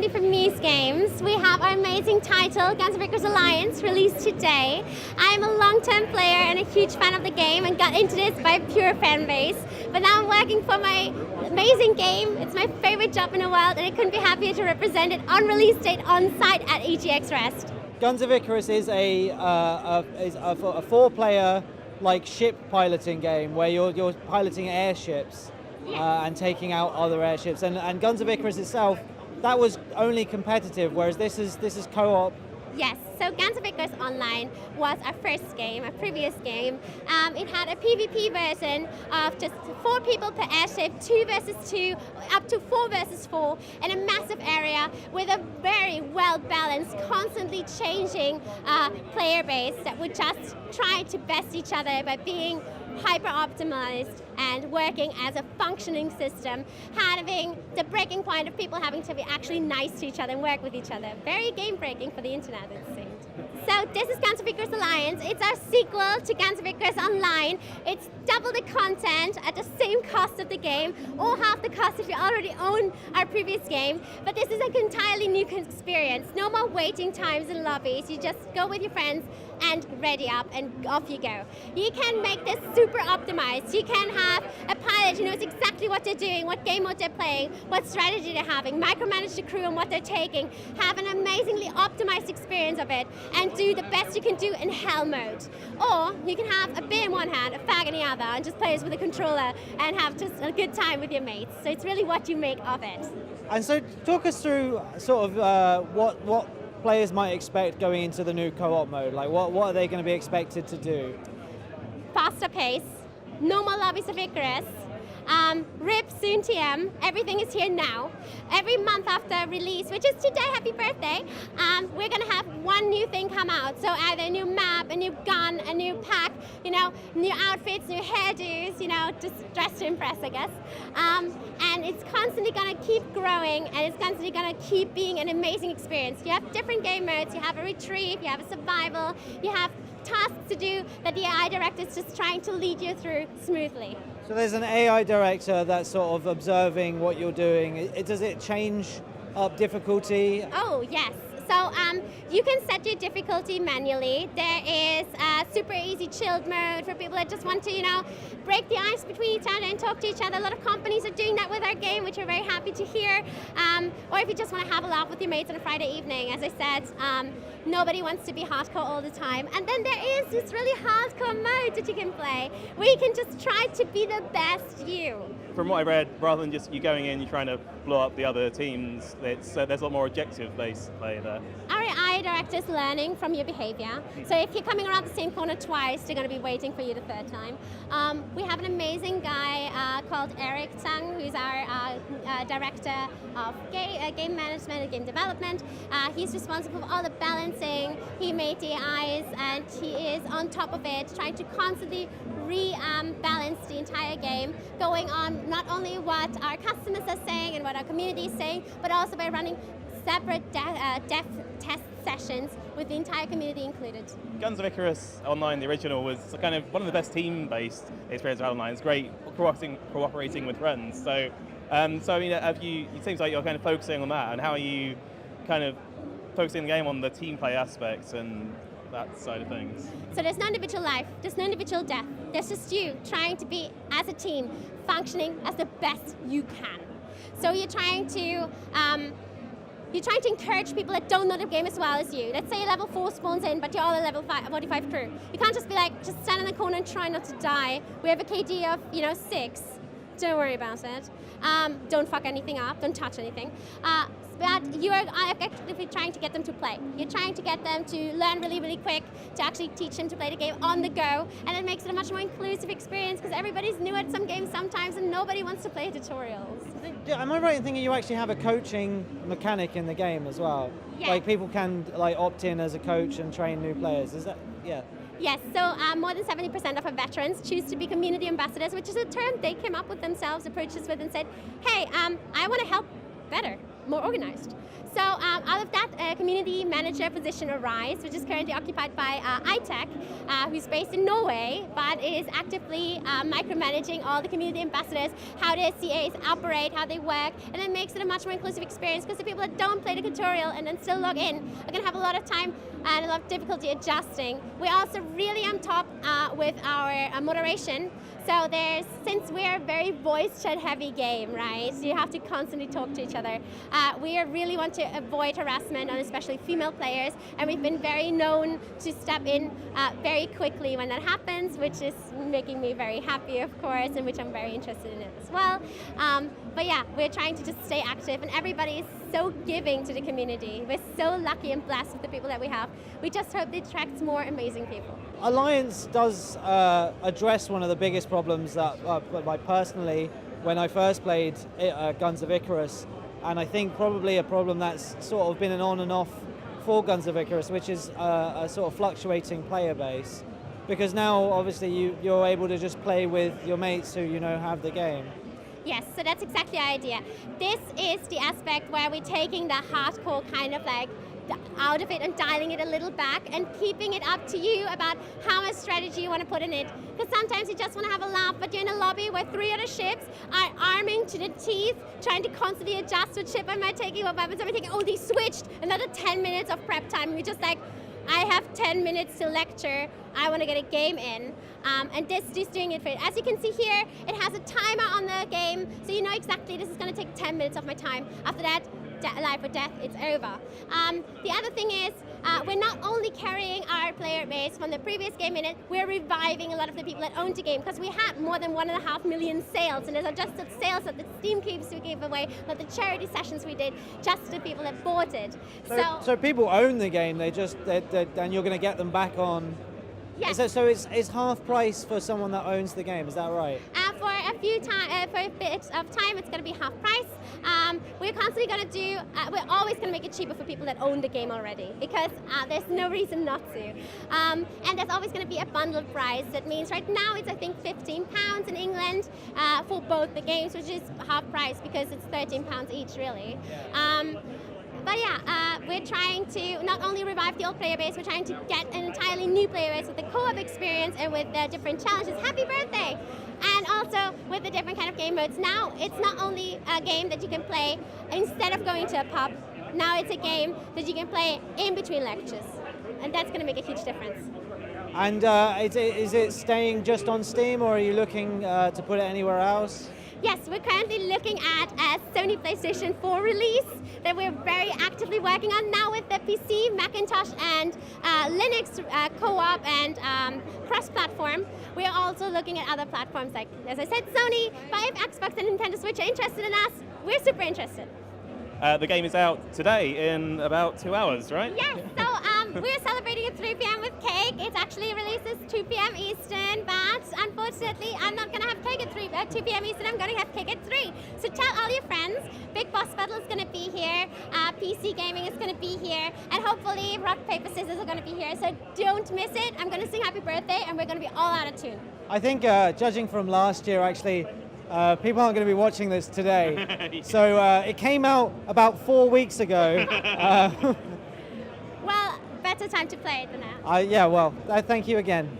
finally from Muse Games. We have our amazing title, Guns of Icarus Alliance, released today. I am a long-term player and a huge fan of the game and got into this by pure fan base. But now I'm working for my amazing game. It's my favorite job in the world and I couldn't be happier to represent it on release date on site at EGX Rezzed. Guns of Icarus is a four-player like ship piloting game where you're piloting airships and taking out other airships. And Guns of Icarus itself, that was only competitive, whereas this is co-op. Yes, so Guns of Icarus Online was our first game, our previous game. It had a PvP version of just 4 people per airship, 2 versus 2, up to 4 versus 4, in a massive area with a very well-balanced, constantly changing player base that would just try to best each other by being hyper-optimized and working as a functioning system, having the breaking point of people having to be actually nice to each other and work with each other. Very game-breaking for the internet, it seemed. So this is Guns of Icarus Alliance. It's our sequel to Guns of Icarus Online. It's double the content at the same cost of the game, or half the cost if you already own our previous game. But this is an entirely new experience. No more waiting times in lobbies. You just go with your friends and ready up and off you go. You can make this super optimized. You can have a pilot who knows exactly what they're doing, what game mode they're playing, what strategy they're having, micromanage the crew and what they're taking, have an amazingly optimized experience of it, and do the best you can do in hell mode. Or you can have a beer in one hand, a fag in the other, and just play this with a controller and have just a good time with your mates. So it's really what you make of it. And so talk us through sort of what players might expect going into the new co-op mode. Like what are they going to be expected to do? Faster pace, no more lobbies of Icarus, RIP soon TM, everything is here now. Every month after release, which is today, happy birthday, we're going to have one new thing come out. So either a new map, a new gun, a new pack, you know, new outfits, new hairdos, you know, just dressed to impress, I guess. And it's constantly going to keep growing and it's constantly going to keep being an amazing experience. You have different game modes, you have a retrieve, you have a survival, you have tasks to do that the AI director is just trying to lead you through smoothly. So there's an AI director that's sort of observing what you're doing. Does it change up difficulty? Oh, yes. So you can set your difficulty manually. There is a super easy chilled mode for people that just want to, you know, break the ice between each other and talk to each other. A lot of companies are doing that with our game, which we're very happy to hear. Or if you just want to have a laugh with your mates on a Friday evening, as I said, nobody wants to be hardcore all the time. And then there is this really hardcore mode that you can play, where you can just try to be the best you. From what I read, rather than just you going in, you're trying to blow up the other teams, there's a lot more objective-based play there. Our AI director is learning from your behavior. So if you're coming around the same corner twice, they're going to be waiting for you the third time. We have an amazing guy called Eric Tsang, who's our director of game management and game development. He's responsible for all the balancing. He made the AIs and he is on top of it, trying to constantly rebalance the entire game, going on not only what our customers are saying and what our community is saying, but also by running separate dev test sessions with the entire community included. Guns of Icarus Online, the original, was kind of one of the best team-based experiences of online. It's great cooperating with friends. So I mean, it seems like you're kind of focusing on that, and how are you kind of focusing the game on the team play aspects and that side of things? So there's no individual life, there's no individual death. There's just you trying to be, as a team, functioning as the best you can. So you're trying to encourage people that don't know the game as well as you. Let's say level 4 spawns in, but you're all a level 45 crew. You can't just be like, just stand in the corner and try not to die. We have a KD of, 6. Don't worry about it. Don't fuck anything up, don't touch anything. But you are actively trying to get them to play. You're trying to get them to learn really, really quick, to actually teach them to play the game on the go, and it makes it a much more inclusive experience because everybody's new at some games sometimes and nobody wants to play tutorials. Am I right in thinking you actually have a coaching mechanic in the game as well? Yeah. Like people can opt in as a coach and train new players, is that, yeah? Yes, so more than 70% of our veterans choose to be community ambassadors, which is a term they came up with themselves, approached us with and said, hey, I want to help better. more organized. So out of that, community manager position arise, which is currently occupied by iTech, who's based in Norway, but is actively micromanaging all the community ambassadors, how their CAs operate, how they work, and it makes it a much more inclusive experience because the people that don't play the tutorial and then still log in are going to have a lot of time and a lot of difficulty adjusting. We're also really on top with our moderation. So since we're a very voice chat heavy game, right, so you have to constantly talk to each other, we really want to avoid harassment on especially female players, and we've been very known to step in very quickly when that happens, which is making me very happy, of course, and which I'm very interested in it as well. But yeah, we're trying to just stay active, and everybody is so giving to the community. We're so lucky and blessed with the people that we have. We just hope it attracts more amazing people. Alliance does address one of the biggest problems that I personally, when I first played Guns of Icarus, and I think probably a problem that's sort of been an on and off for Guns of Icarus, which is a sort of fluctuating player base. Because now, obviously, you're able to just play with your mates who you know have the game. Yes, so that's exactly the idea. This is the aspect where we're taking the hardcore kind of like out of it and dialing it a little back and keeping it up to you about how much strategy you want to put in it. Because sometimes you just want to have a laugh, but you're in a lobby where 3 other ships are arming to the teeth, trying to constantly adjust what ship am I taking, what weapons am I taking, oh, they switched, another 10 minutes of prep time. We're just like, I have 10 minutes to lecture, I want to get a game in. And this is doing it for it. As you can see here, it has a timer on the game, so you know exactly this is going to take 10 minutes of my time. After that, life or death, it's over. The other thing is, we're not only carrying our player base from the previous game in it, we're reviving a lot of the people that owned the game, because we had more than 1.5 million sales, and those are just the sales that the Steam Cubes we gave away, not the charity sessions we did, just the people that bought it. So people own the game, and you're going to get them back on. Yes. So it's half price for someone that owns the game, is that right? For a bit of time, it's going to be half price. We're constantly going to do, we're always going to make it cheaper for people that own the game already, because there's no reason not to. And there's always going to be a bundled price. That means right now it's, I think, £15 in England for both the games, which is half price because it's £13 each, really. But yeah, we're trying to not only revive the old player base, we're trying to get an entirely new player base with the co-op experience and with the different challenges. Happy birthday! And also with the different kind of game modes. Now it's not only a game that you can play instead of going to a pub, now it's a game that you can play in between lectures. And that's going to make a huge difference. And is it staying just on Steam, or are you looking to put it anywhere else? Yes, we're currently looking at a Sony PlayStation 4 release that we're very actively working on now with the PC, Macintosh, and Linux co-op and cross-platform. We're also looking at other platforms like, as I said, Sony, but if Xbox and Nintendo Switch are interested in us, we're super interested. The game is out today in about 2 hours, right? Yes, so we're celebrating at 3 p.m. with cake. It actually releases 2 p.m. Eastern, but unfortunately I'm not going to have cake at 2 p.m. Eastern, I'm going to have cake at 3. So tell all your friends, Big Boss Battle is going to be here, PC Gaming is going to be here, and hopefully Rock, Paper, Scissors are going to be here. So don't miss it. I'm going to sing happy birthday and we're going to be all out of tune. I think judging from last year, actually, people aren't going to be watching this today. So it came out about 4 weeks ago. Well, better time to play it than now. Yeah, well, thank you again.